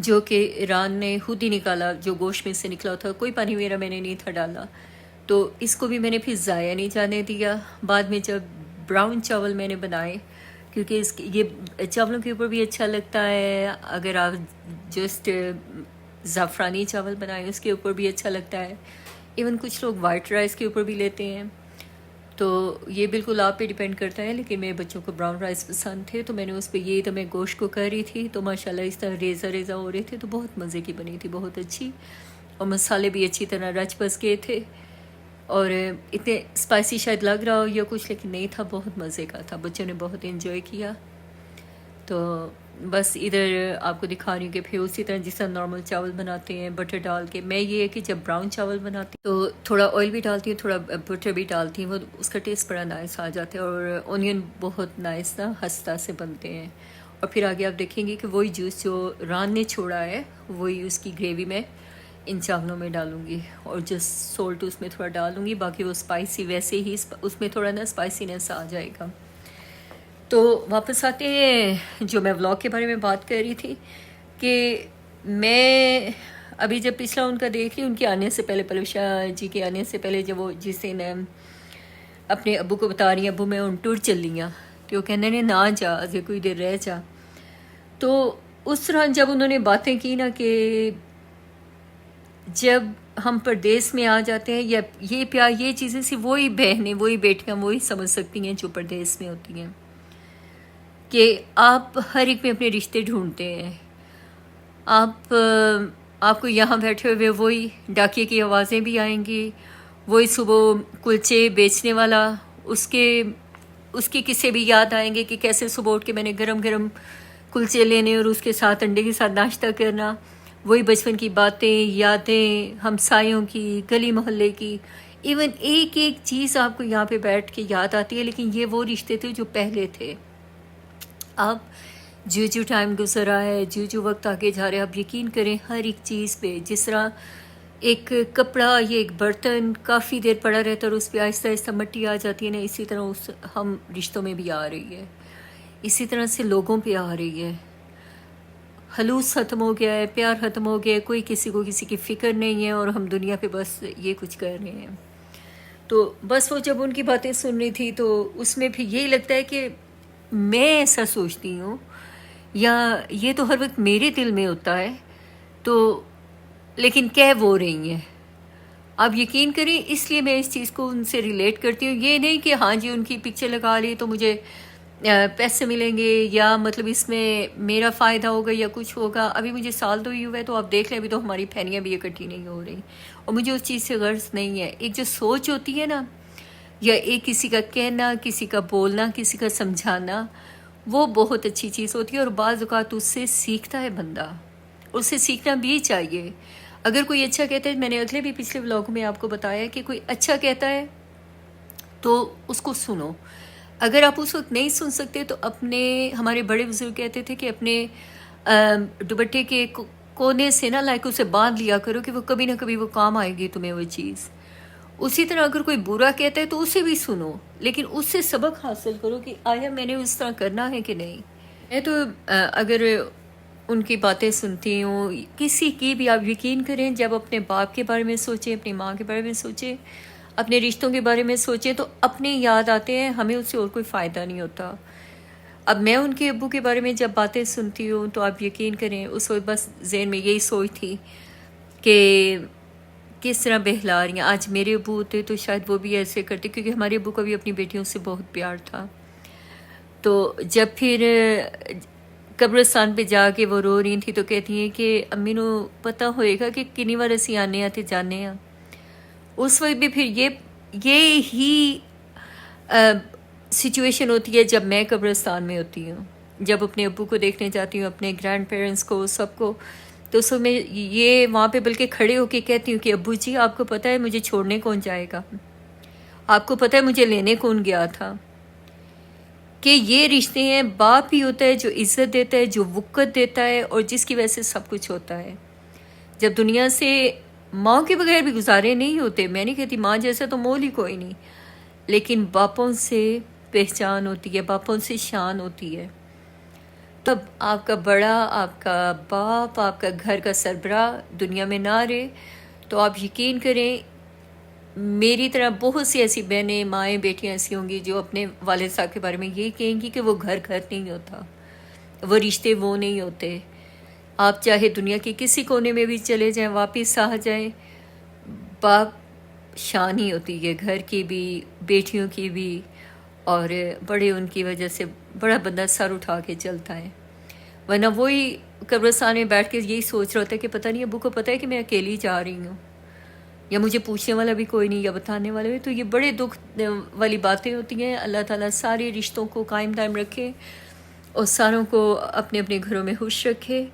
جو کہ ایران نے خود ہی نکالا، جو گوشت میں سے نکلا تھا، کوئی پانی وغیرہ میں نے نہیں تھا ڈالا، تو اس کو بھی میں نے پھر ضائع نہیں جانے دیا۔ بعد میں جب براؤن چاول میں نے بنائے، کیونکہ یہ چاولوں کے اوپر بھی اچھا لگتا ہے، اگر آپ جسٹ زعفرانی چاول بنائیں اس کے اوپر بھی اچھا لگتا ہے، ایون کچھ لوگ وائٹ رائس کے اوپر بھی لیتے ہیں، تو یہ بالکل آپ پہ ڈیپینڈ کرتا ہے۔ لیکن میرے بچوں کو براؤن رائس پسند تھے، تو میں نے اس پہ یہ تو میں گوشت کو کر رہی تھی، تو ماشاءاللہ اس طرح ریزہ ریزہ ہو رہے تھے، تو بہت مزے کی بنی تھی، بہت اچھی، اور مسالے بھی اچھی طرح رچ بس گئے تھے، اور اتنے اسپائسی شاید لگ رہا ہو یا کچھ، لیکن نہیں تھا، بہت مزے کا تھا، بچوں نے بہت انجوائے کیا۔ تو بس ادھر آپ کو دکھا رہی ہوں کہ پھر اسی طرح جس طرح نارمل چاول بناتے ہیں بٹر ڈال کے، میں یہ ہے کہ جب براؤن چاول بناتی ہوں تو تھوڑا آئل بھی ڈالتی ہوں، تھوڑا بٹر بھی ڈالتی ہوں، وہ اس کا ٹیسٹ بڑا نائس آ جاتا ہے، اور اونین بہت نائس نا ہستا سے بنتے ہیں۔ اور پھر آگے آپ دیکھیں گے کہ وہی جوس جو ران نے چھوڑا ہے وہی اس کی گریوی میں ان چاولوں میں ڈالوں گی، اور جو سولٹ اس میں تھوڑا ڈالوں گی، باقی وہ اسپائسی ویسے ہی اس میں تھوڑا نا اسپائسینس آ جائے گا۔ تو واپس آتے ہیں، جو میں ولاگ کے بارے میں بات کر رہی تھی کہ میں ابھی جب پچھلا ان کا دیکھ لی، ان کے آنے سے پہلے، پلوشا جی کے آنے سے پہلے، جب وہ جس دن اپنے ابو کو بتا رہی ہیں ابو میں ان ٹور چل رہی ہوں، کہ وہ کہنے نے نہ جا، اجے کوئی دیر رہ جا، تو اس طرح جب انہوں نے باتیں کی نا کہ جب ہم پردیس میں آ جاتے ہیں، یا یہ پیار، یہ چیزیں صرف وہی بہنیں، وہی بیٹیاں وہی سمجھ سکتی ہیں جو پردیس میں ہوتی ہیں، کہ آپ ہر ایک میں اپنے رشتے ڈھونڈتے ہیں، آپ کو یہاں بیٹھے ہوئے وہی ڈاکیے کی آوازیں بھی آئیں گی، وہی صبح کلچے بیچنے والا، اس کے قصے بھی یاد آئیں گے کہ کیسے صبح اٹھ کے میں نے گرم گرم کلچے لینے اور اس کے ساتھ انڈے کے ساتھ ناشتہ کرنا، وہی بچپن کی باتیں، یادیں، ہمسایوں کی، گلی محلے کی، ایون ایک ایک چیز آپ کو یہاں پہ بیٹھ کے یاد آتی ہے۔ لیکن یہ وہ رشتے تھے جو پہلے تھے۔ اب جو ٹائم گزر رہا ہے، جو وقت آگے جا رہا ہے، آپ یقین کریں ہر ایک چیز پہ، جس طرح ایک کپڑا یا ایک برتن کافی دیر پڑا رہتا ہے اور اس پہ آہستہ آہستہ مٹی آ جاتی ہے نا، اسی طرح ہم رشتوں میں بھی آ رہی ہے، اسی طرح سے لوگوں پہ آ رہی ہے۔ خلوص ختم ہو گیا ہے، پیار ختم ہو گیا ہے، کوئی کسی کو کسی کی فکر نہیں ہے، اور ہم دنیا پہ بس یہ کچھ کر رہے ہیں۔ تو بس وہ جب ان کی باتیں سن رہی تھی تو اس میں بھی یہی لگتا ہے کہ میں ایسا سوچتی ہوں، یا یہ تو ہر وقت میرے دل میں ہوتا ہے، تو لیکن کہہ وہ رہی ہیں، آپ یقین کریں، اس لیے میں اس چیز کو ان سے ریلیٹ کرتی ہوں۔ یہ نہیں کہ ہاں جی ان کی پکچر لگا لی تو مجھے پیسے ملیں گے، یا مطلب اس میں میرا فائدہ ہوگا یا کچھ ہوگا۔ ابھی مجھے سال تو ہی ہوا ہے، تو آپ دیکھ لیں ابھی تو ہماری پھینیاں بھی اکٹھی نہیں ہو رہی، اور مجھے اس چیز سے غرض نہیں ہے۔ ایک جو سوچ ہوتی ہے نا، یا ایک کسی کا کہنا، کسی کا بولنا، کسی کا سمجھانا، وہ بہت اچھی چیز ہوتی ہے، اور بعض اوقات اس سے سیکھتا ہے بندہ، اس سے سیکھنا بھی چاہیے۔ اگر کوئی اچھا کہتا ہے، میں نے اگلے بھی پچھلے ولاگ میں آپ کو بتایا کہ کوئی اچھا کہتا ہے تو اس کو سنو۔ اگر آپ اس وقت نہیں سن سکتے تو ہمارے بڑے بزرگ کہتے تھے کہ اپنے دوپٹے کے کونے سے نا لائک اسے باندھ لیا کرو، کہ وہ کبھی نہ کبھی وہ کام آئے گی تمہیں وہ چیز۔ اسی طرح اگر کوئی برا کہتا ہے تو اسے بھی سنو، لیکن اس سے سبق حاصل کرو کہ آیا میں نے اس طرح کرنا ہے کہ نہیں۔ میں تو اگر ان کی باتیں سنتی ہوں، کسی کی بھی، آپ یقین کریں جب اپنے باپ کے بارے میں سوچیں، اپنی ماں کے بارے میں سوچیں، اپنے رشتوں کے بارے میں سوچیں، تو اپنے یاد آتے ہیں، ہمیں اس سے اور کوئی فائدہ نہیں ہوتا۔ اب میں ان کے ابو کے بارے میں جب باتیں سنتی ہوں تو آپ یقین کریں اس وقت بس ذہن میں یہی سوچ تھی کہ کس طرح بہلا رہی ہیں۔ آج میرے ابو ہوتے تو شاید وہ بھی ایسے کرتے، کیونکہ ہمارے ابو کا بھی اپنی بیٹیوں سے بہت پیار تھا۔ تو جب پھر قبرستان پہ جا کے وہ رو رہی تھی تو کہتی ہیں کہ امی نو پتہ ہوئے گا کہ کنی بار اسی آنے آتے جانے ہاں۔ اس وقت بھی پھر یہ ہی سچویشن ہوتی ہے جب میں قبرستان میں ہوتی ہوں، جب اپنے ابو کو دیکھنے جاتی ہوں، اپنے گرینڈ پیرنٹس کو، سب کو، تو اس میں یہ وہاں پہ بلکہ کھڑے ہو کے کہتی ہوں کہ ابو جی آپ کو پتہ ہے مجھے چھوڑنے کون جائے گا، آپ کو پتہ ہے مجھے لینے کون گیا تھا۔ کہ یہ رشتے ہیں، باپ ہی ہوتا ہے جو عزت دیتا ہے، جو وقت دیتا ہے، اور جس کی وجہ سے سب کچھ ہوتا ہے۔ جب دنیا سے ماں کے بغیر بھی گزارے نہیں ہوتے، میں نہیں کہتی ماں جیسا تو مول ہی کوئی نہیں، لیکن باپوں سے پہچان ہوتی ہے، باپوں سے شان ہوتی ہے۔ اب آپ کا بڑا، آپ کا باپ، آپ کا گھر کا سربراہ دنیا میں نہ رہے تو آپ یقین کریں میری طرح بہت سی ایسی بہنیں، مائیں، بیٹیاں ایسی ہوں گی جو اپنے والد صاحب کے بارے میں یہ کہیں گی کہ وہ گھر نہیں ہوتا، وہ رشتے وہ نہیں ہوتے. آپ چاہے دنیا کے کسی کونے میں بھی چلے جائیں، واپس آ جائیں، باپ شان ہی ہوتی ہے گھر کی بھی، بیٹیوں کی بھی، اور بڑے ان کی وجہ سے بڑا بندہ سر اٹھا کے چلتا ہے. ورنہ وہی قبرستان میں بیٹھ کے یہی سوچ رہا ہوتا ہے کہ پتہ نہیں ابو کو پتہ ہے کہ میں اکیلی جا رہی ہوں، یا مجھے پوچھنے والا بھی کوئی نہیں، یا بتانے والا بھی. تو یہ بڑے دکھ والی باتیں ہوتی ہیں. اللہ تعالیٰ سارے رشتوں کو قائم دائم رکھے اور ساروں کو اپنے اپنے گھروں میں خوش رکھے.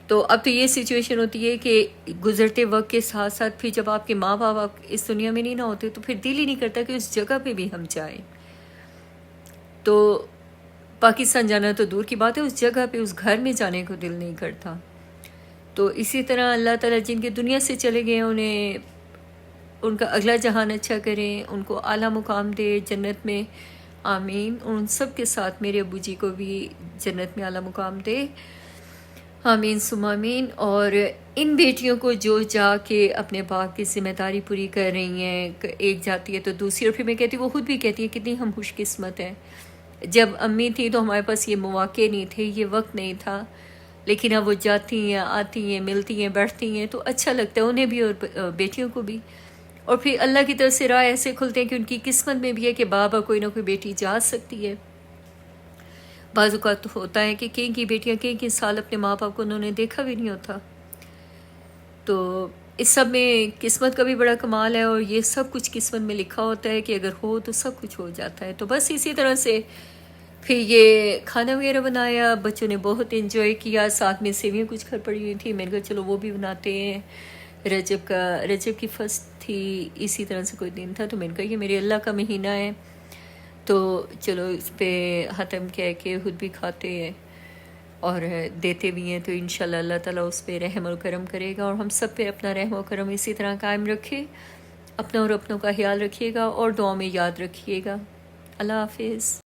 تو اب تو یہ سچویشن ہوتی ہے کہ گزرتے وقت کے ساتھ ساتھ پھر جب آپ کے ماں باپ اس دنیا میں نہیں نہ ہوتے تو پھر دل ہی نہیں کرتا کہ اس جگہ پہ بھی ہم جائیں. تو پاکستان جانا تو دور کی بات ہے، اس جگہ پہ اس گھر میں جانے کو دل نہیں کرتا. تو اسی طرح اللہ تعالیٰ جن کے دنیا سے چلے گئے انہیں ان کا اگلا جہان اچھا کریں، ان کو اعلیٰ مقام دے جنت میں، آمین. ان سب کے ساتھ میرے ابو جی کو بھی جنت میں اعلیٰ مقام دے، آمین ثم آمین. اور ان بیٹیوں کو جو جا کے اپنے باپ کی ذمہ داری پوری کر رہی ہیں، ایک جاتی ہے تو دوسری، اور پھر میں کہتی ہوں وہ خود بھی کہتی ہے کتنی ہم خوش قسمت ہیں. جب امی تھی تو ہمارے پاس یہ مواقع نہیں تھے، یہ وقت نہیں تھا، لیکن اب وہ جاتی ہیں، آتی ہیں، ملتی ہیں، بیٹھتی ہیں تو اچھا لگتا ہے انہیں بھی اور بیٹیوں کو بھی. اور پھر اللہ کی طرف سے راہ ایسے کھلتے ہیں کہ ان کی قسمت میں بھی ہے کہ بابا کوئی نہ کوئی بیٹی جا سکتی ہے. بعض اوقات ہوتا ہے کہ کئی کی بیٹیاں کئی سال اپنے ماں باپ کو انہوں نے دیکھا بھی نہیں ہوتا. تو اس سب میں قسمت کا بھی بڑا کمال ہے، اور یہ سب کچھ قسمت میں لکھا ہوتا ہے کہ اگر ہو تو سب کچھ ہو جاتا ہے. تو بس اسی طرح سے پھر یہ کھانا وغیرہ بنایا، بچوں نے بہت انجوائے کیا. ساتھ میں سیویاں کچھ گھر پڑی ہوئی تھی، میں نے کہا چلو وہ بھی بناتے ہیں. رجب کی فرسٹ تھی، اسی طرح سے کوئی دن تھا، تو میں نے کہا یہ میرے اللہ کا مہینہ ہے تو چلو اس پہ ختم کہہ کے خود بھی کھاتے ہیں اور دیتے بھی ہیں. تو انشاءاللہ اللہ تعالیٰ اس پہ رحم و کرم کرے گا، اور ہم سب پہ اپنا رحم و کرم اسی طرح قائم رکھے. اپنا اور اپنوں کا خیال رکھیے گا اور دعا میں یاد رکھیے گا. اللہ حافظ.